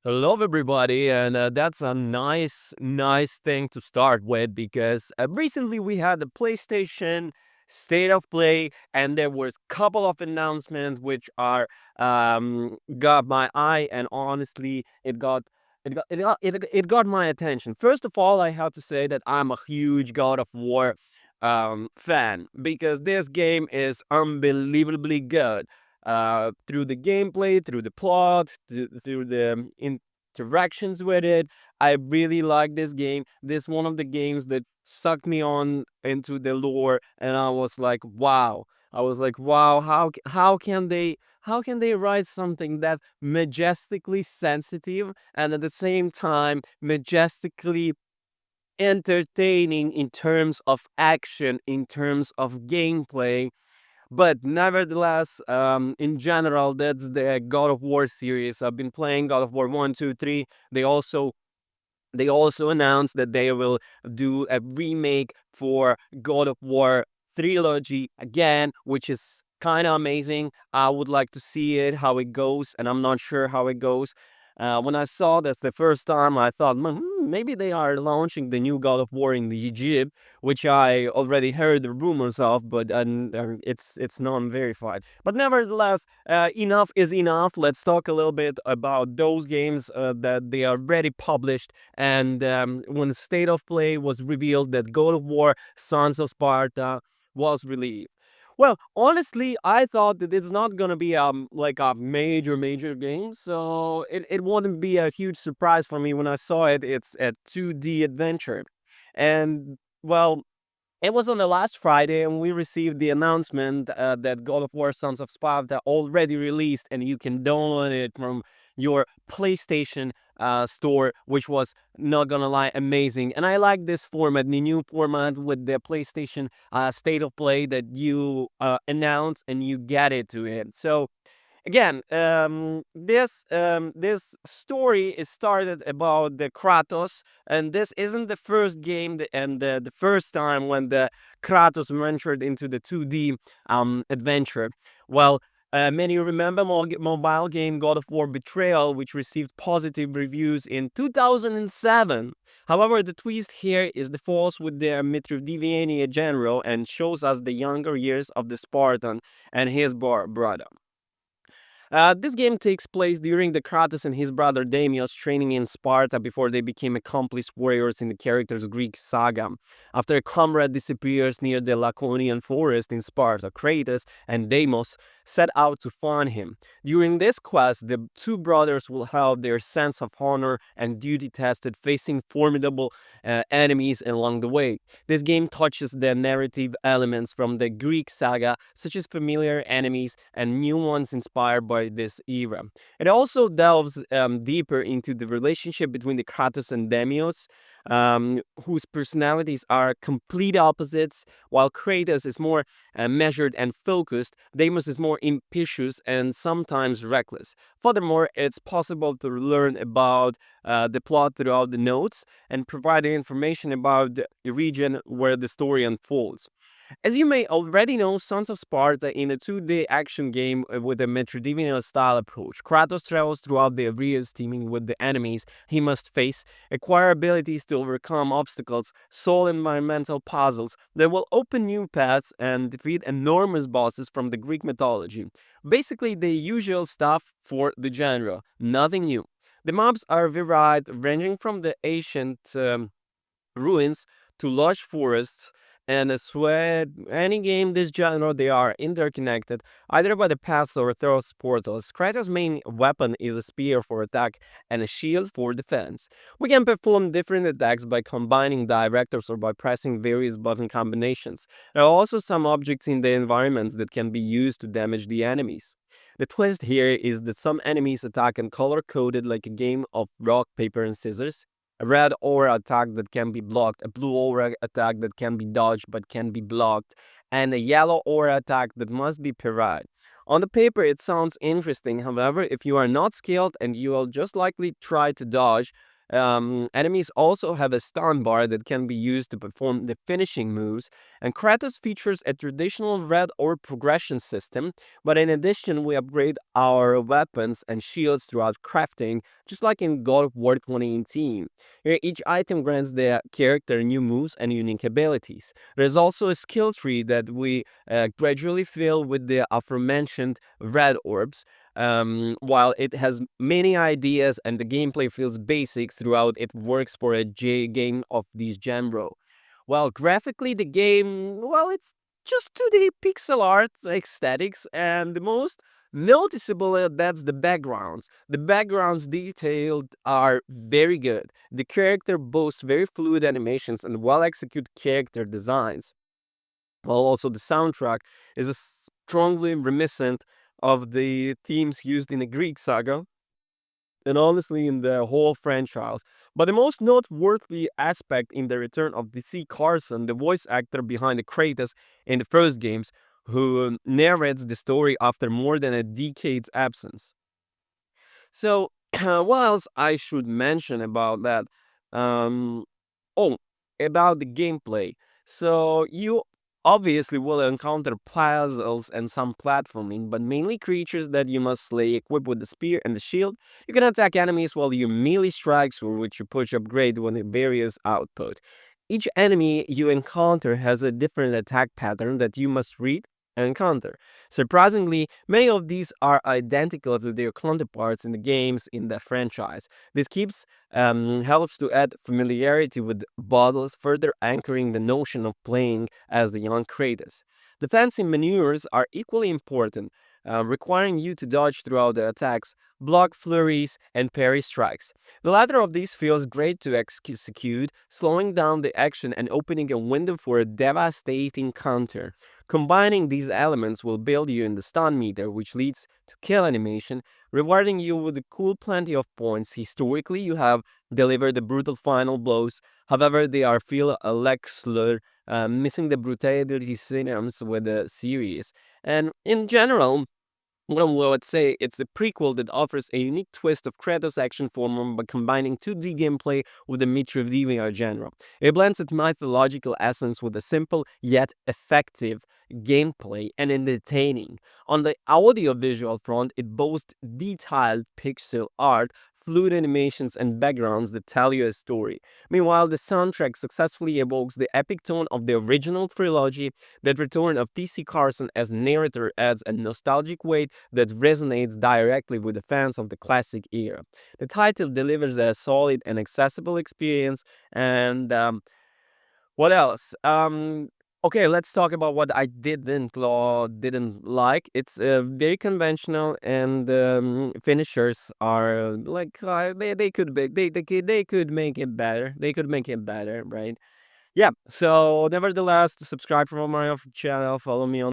Hello, everybody, and that's a nice thing to start with because recently we had the PlayStation State of Play, and there was a couple of announcements which are got my eye, and honestly, it got my attention. First of all, I have to say that I'm a huge God of War fan because this game is unbelievably good through the gameplay, through the plot, through the interactions with it. I really like this game. This one of the games that sucked me on into the lore, and I was like, wow. I was like, wow, how can they write something that majestically sensitive and at the same time majestically entertaining in terms of action, in terms of gameplay, but nevertheless, in general, that's the God of War series. I've been playing God of War 1, 2, 3. They also announced that they will do a remake for God of War trilogy again, which is kind of amazing. I would like to see it, how it goes, and I'm not sure how it goes. When I saw this the first time, I thought, maybe they are launching the new God of War in the Egypt, which I already heard the rumors of, but it's non-verified. But nevertheless, enough is enough. Let's talk a little bit about those games that they are already published. And when State of Play was revealed that God of War Sons of Sparta was released. Well, honestly, I thought that it's not gonna be like a major game, so it wouldn't be a huge surprise for me when I saw it. It's a 2D adventure. And well, it was on the last Friday, and we received the announcement that God of War Sons of Sparta already released, and you can download it from your PlayStation store, which was, not gonna lie, amazing. And I like this format, the new format with the PlayStation State of Play that you announce and you get it to it. So again, this story is started about the Kratos, and this isn't the first game and the first time when the Kratos ventured into the 2D adventure. Well. Many remember mobile game God of War Betrayal, which received positive reviews in 2007. However, the twist here is the falls with the Mitroviania general and shows us the younger years of the Spartan and his brother. This game takes place during the Kratos and his brother Damios training in Sparta before they became accomplished warriors in the character's Greek saga. After a comrade disappears near the Laconian forest in Sparta, Kratos and Deimos set out to find him. During this quest, the two brothers will have their sense of honor and duty tested, facing formidable enemies along the way. This game touches the narrative elements from the Greek saga, such as familiar enemies and new ones inspired by this era. It also delves deeper into the relationship between the Kratos and Demios, whose personalities are complete opposites. While Kratos is more measured and focused, Deimos is more impetuous and sometimes reckless. Furthermore, it's possible to learn about the plot throughout the notes and provide information about the region where the story unfolds. As you may already know, Sons of Sparta in a 2D action game with a Metroidvania style approach. Kratos travels throughout the areas teaming with the enemies he must face, acquire abilities to overcome obstacles, solve environmental puzzles that will open new paths, and defeat enormous bosses from the Greek mythology. Basically, the usual stuff for the genre, nothing new. The mobs are varied, ranging from the ancient ruins to lush forests, and I swear any game this genre they are interconnected either by the paths or through portals. Kratos' main weapon is a spear for attack and a shield for defense. We can perform different attacks by combining directors or by pressing various button combinations. There are also some objects in the environments that can be used to damage the enemies. The twist here is that some enemies attack in color coded like a game of rock, paper, and scissors. A red aura attack that can be blocked, a blue aura attack that can be dodged but can be blocked, and a yellow aura attack that must be parried. On the paper, it sounds interesting. However, if you are not skilled and you will just likely try to dodge, Enemies also have a stun bar that can be used to perform the finishing moves, and Kratos features a traditional red or progression system, but in addition, we upgrade our weapons and shields throughout crafting, just like in God of War 2018. Here, each item grants the character new moves and unique abilities. There's also a skill tree that we gradually fill with the aforementioned red orbs. While it has many ideas and the gameplay feels basic throughout, it works for a game of this genre. Well, graphically, the game, well, it's just 2D pixel art aesthetics, and the most noticeable that's the backgrounds. The backgrounds detailed are very good. The character boasts very fluid animations and well executed character designs. While also the soundtrack is a strongly reminiscent of the themes used in the Greek saga, and honestly in the whole franchise. But the most noteworthy aspect in the return of DC Carson, the voice actor behind the Kratos in the first games, who narrates the story after more than a decade's absence. So, what else I should mention about that? Um, oh, about the gameplay. So, you obviously will encounter puzzles and some platforming, but mainly creatures that you must slay equipped with the spear and the shield. You can attack enemies while you melee strikes, for which you push upgrade when the various output. Each enemy you encounter has a different attack pattern that you must read and counter. Surprisingly, many of these are identical to their counterparts in the games in the franchise. This helps to add familiarity with battles, further anchoring the notion of playing as the young Kratos. Defensive maneuvers are equally important, requiring you to dodge throughout the attacks, block flurries, and parry strikes. The latter of these feels great to execute, slowing down the action and opening a window for a devastating counter. Combining these elements will build you in the stun meter, which leads to kill animation, rewarding you with a cool plenty of points. Historically, you have delivered the brutal final blows. However, they are feel lackluster, missing the brutality cinemas with the series. And in general, what I would say, it's a prequel that offers a unique twist of Kratos' action form by combining 2D gameplay with the Metroidvania genre. It blends its mythological essence with a simple yet effective gameplay and entertaining. On the audiovisual front, it boasts detailed pixel art, fluid animations, and backgrounds that tell you a story. Meanwhile, the soundtrack successfully evokes the epic tone of the original trilogy. That return of T.C. Carson as narrator adds a nostalgic weight that resonates directly with the fans of the classic era. The title delivers a solid and accessible experience. And what else? Okay, let's talk about what I didn't like. It's very conventional, and finishers are like they could be they could make it better. They could make it better, right? Yeah. So, nevertheless, subscribe for my channel. Follow me on